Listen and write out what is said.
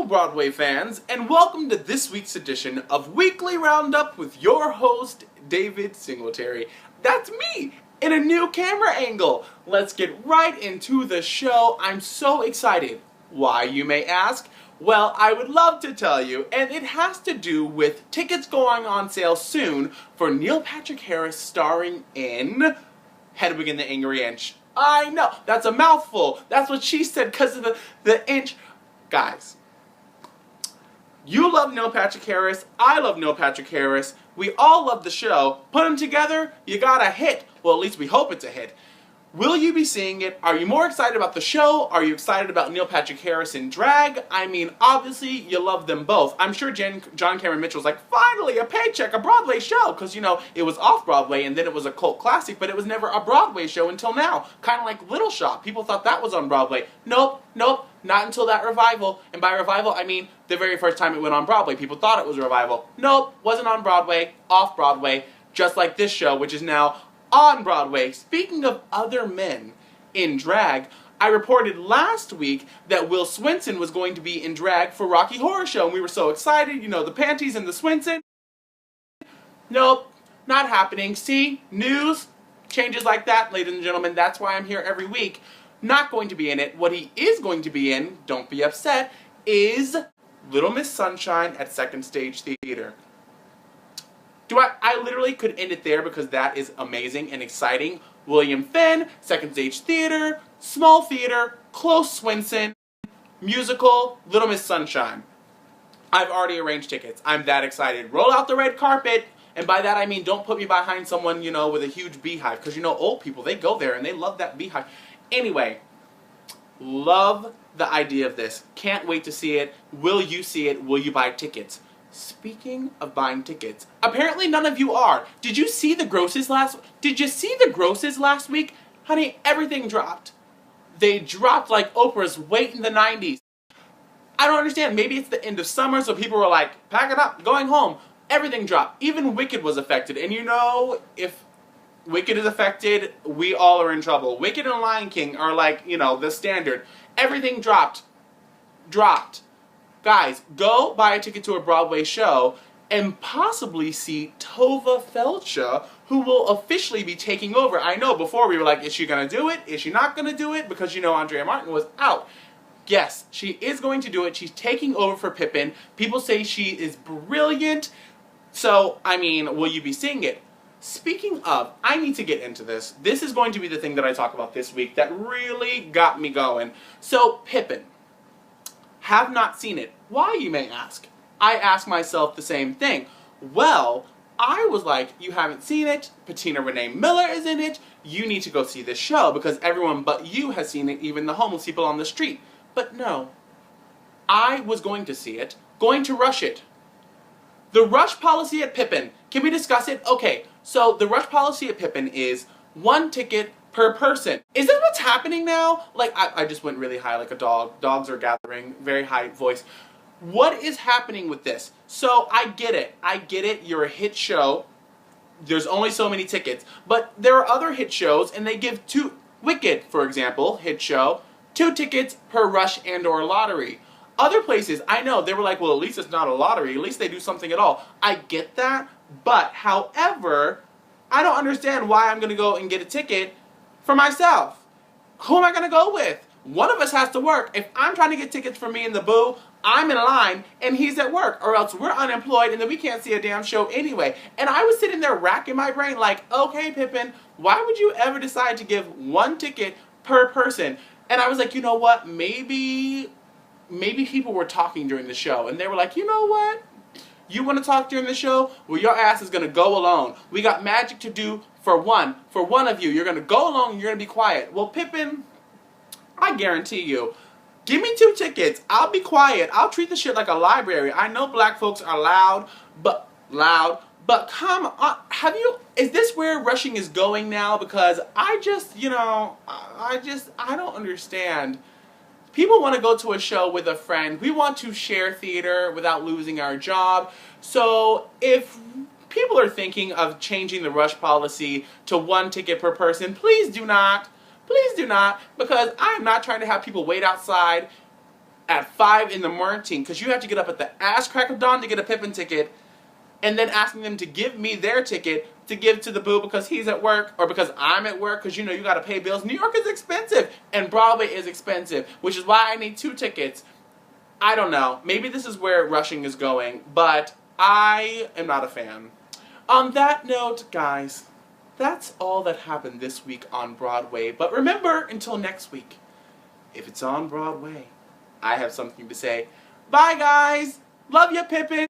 Hello, Broadway fans, and welcome to this week's edition of Weekly Roundup with your host, David Singletary. That's me, in a new camera angle. Let's get right into the show. I'm so excited. Why, you may ask? Well, I would love to tell you, and it has to do with tickets going on sale soon for Neil Patrick Harris starring in Hedwig and the Angry Inch. I know, that's a mouthful. That's what she said because of the inch. Guys, you love Neil Patrick Harris. I love Neil Patrick Harris. We all love the show. Put them together, you got a hit. Well, at least we hope it's a hit. Will you be seeing it? Are you more excited about the show? Are you excited about Neil Patrick Harris in drag? I mean, obviously, you love them both. I'm sure John Cameron Mitchell's like, finally, a paycheck, a Broadway show. Because, you know, it was off-Broadway and then it was a cult classic, but it was never a Broadway show until now. Kind of like Little Shop. People thought that was on Broadway. Nope, not until that revival. And by revival, I mean the very first time it went on Broadway. People thought it was a revival. Nope, wasn't on Broadway, off-Broadway, just like this show, which is now on Broadway. Speaking of other men in drag, I reported last week that Will Swenson was going to be in drag for Rocky Horror Show, and we were so excited, you know, the panties and the Swenson. Nope, not happening. See, news, changes like that, ladies and gentlemen, that's why I'm here every week. Not going to be in it. What he is going to be in, don't be upset, is Little Miss Sunshine at Second Stage Theater. I literally could end it there because that is amazing and exciting. William Finn, Second Stage Theater, small theater, close Swenson, musical, Little Miss Sunshine. I've already arranged tickets. I'm that excited. Roll out the red carpet. And by that I mean don't put me behind someone, you know, with a huge beehive. Because, you know, old people, they go there and they love that beehive. Anyway, love the idea of this. Can't wait to see it. Will you see it? Will you buy tickets? Speaking of buying tickets, apparently none of you are. Did you see the grosses last week? Honey, everything dropped. They dropped like Oprah's weight in the 90s. I don't understand. Maybe it's the end of summer, so people were like, pack it up, going home. Everything dropped. Even Wicked was affected. And you know, if Wicked is affected, we all are in trouble. Wicked and Lion King are like, you know, the standard. Everything dropped. Guys, go buy a ticket to a Broadway show and possibly see Tova Feldsha, who will officially be taking over. I know, before we were like, is she going to do it? Is she not going to do it? Because, you know, Andrea Martin was out. Yes, she is going to do it. She's taking over for Pippin. People say she is brilliant. So, I mean, will you be seeing it? Speaking of, I need to get into this. This is going to be the thing that I talk about this week that really got me going. So, Pippin. Have not seen it. Why, you may ask? I ask myself the same thing. Well, I was like, you haven't seen it, Patina Renee Miller is in it, you need to go see this show because everyone but you has seen it, even the homeless people on the street. But no, I was going to see it, going to rush it. The rush policy at Pippin, can we discuss it? Okay, so the rush policy at Pippin is 1 ticket per person. Is this what's happening now? Like, I just went really high like a dog. Dogs are gathering, very high voice. What is happening with this? So, I get it, you're a hit show. There's only so many tickets. But there are other hit shows, and they give Wicked, for example, hit show, 2 tickets per rush and or lottery. Other places, I know, they were like, well, at least it's not a lottery. At least they do something at all. I get that, but, however, I don't understand why I'm going to go and get a ticket for myself. Who am I going to go with? One of us has to work. If I'm trying to get tickets for me and the boo, I'm in line and he's at work, or else we're unemployed and then we can't see a damn show anyway. And I was sitting there racking my brain like, okay, Pippin, why would you ever decide to give 1 ticket per person? And I was like, you know what, maybe people were talking during the show and they were like, you know what? You want to talk during the show? Well, your ass is going to go alone. We got magic to do for one of you. You're going to go alone and you're going to be quiet. Well, Pippin, I guarantee you, give me 2 tickets. I'll be quiet. I'll treat the shit like a library. I know black folks are loud, but come on. Is this where rushing is going now? Because I just, you know, I don't understand. People want to go to a show with a friend. We want to share theater without losing our job. So if people are thinking of changing the rush policy to 1 ticket per person, please do not. Please do not, because I am not trying to have people wait outside at 5 in the morning because you have to get up at the ass crack of dawn to get a Pippin ticket, and then asking them to give me their ticket to give to the boo because he's at work or because I'm at work, because you know you gotta pay bills. New York is expensive and Broadway is expensive, which is why I need 2 tickets. I don't know. Maybe this is where rushing is going, but I am not a fan. On that note, guys, that's all that happened this week on Broadway. But remember, until next week, if it's on Broadway, I have something to say. Bye, guys. Love ya, Pippin.